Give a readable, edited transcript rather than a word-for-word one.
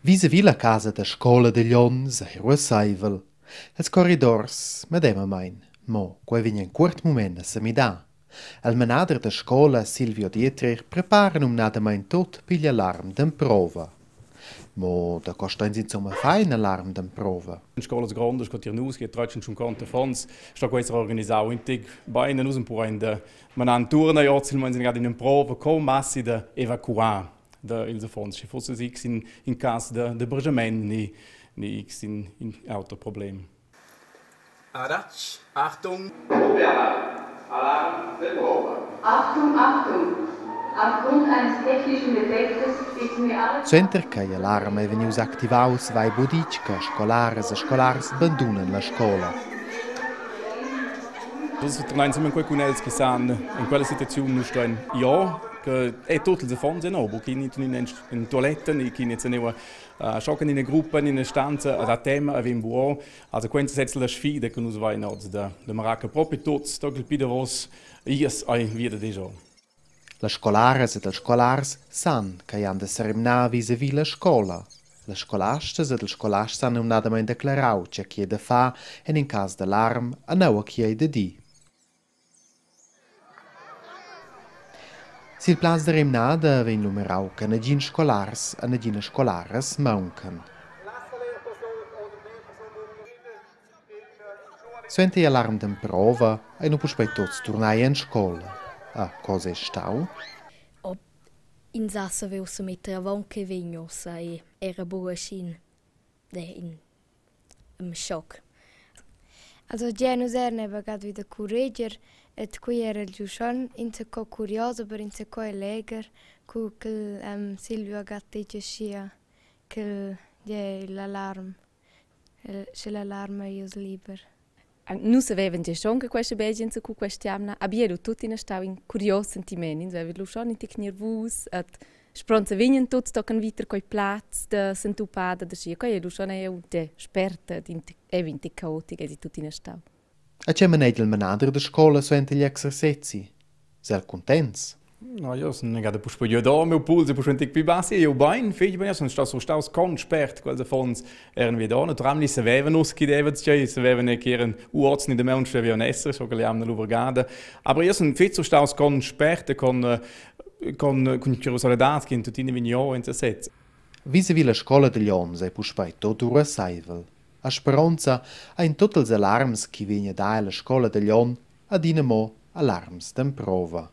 Vis-a-vis la casa da scola de Glions a Russeivel, els corridors medema mein, mo quei vegna in curt moment a samidà. El menader da scola Silvio Dietrich prepara numnadamein tot per l'alarm d'emprova. Mo da costains insomma fein alarm d'emprova. In scolas grandes che tirnus che tracciano schon conto fonds sta questa organisau intig beine nus un po in de manan turna jotzil man in in prova com massi de evacuar de ilse fonds. Se fosse sich in cas de bergement ni x in autoproblem. Aratsch, Achtung! Alarm der Probe. Achtung, Achtung! Aufgrund eines technischen Defektes bitten wir alle... Suenter che l'alarm è venius activaus vai budic che scolares e scolars abbandunan la scola. Das ist tornare insieme a qualcun else che san in quella situazione non sta in ja che è tutto il fonds no perché in toiletten i che ne ne schocken in gruppa in stanza da tema a vim buo also quando setzt la sfida che nos vai no da maraca proprio tots da gilpide vos ies ai wieder deja. La scolares ed els scolars san che han de serimnar vis-a-vis la scola. La scolastes ed els scolars san numnadamein declarau che chi è da fa en in cas d'alarm a nau a chi è da di. Sil plans da rimnada vein numerau che negin scolars a negina scolares mauncan. Suente alarm d'emprova e non puspei tots turnai in scola. Ah, cosa è stau? In sassa aveva se mettere avanti vignosa e era buono in shock. Also Janus neva gad wieder corregger et qui era il giuscion in se co curioso per in se co eleger cu che Silvio gatte scia che l'alarm se l'alarm ius liber. Nus avevan già schon che questa begenza cu questiamna, abbiero tutti in stau in curios sentimenti, so avevo schon in tic nervus, at spronza vegnan tutti tocan viter coi plats de sentupada de scia, coi ero schon eu de sperta in tic caotica di tutti in stau. A c'è manegel menader de scola suente gli exercizi. Sel contents? No, io sono negado push per io da meu pulso push entic più bassi io bain figli ben sono stato staus con spert quel fonds erano wir da no tramli se vevan us che devats che se vevan ne keren uorts in de mensch wir on esser so che am l'uvergada aber io sono fit so staus con spert con curiosità che in tutti i vigno interset Vis-a-vis la scola de Glions è puspei tot ura saivel. A speranza a in tots els alarms che vigna da la scola de Glion ad inamo alarms d'emprova.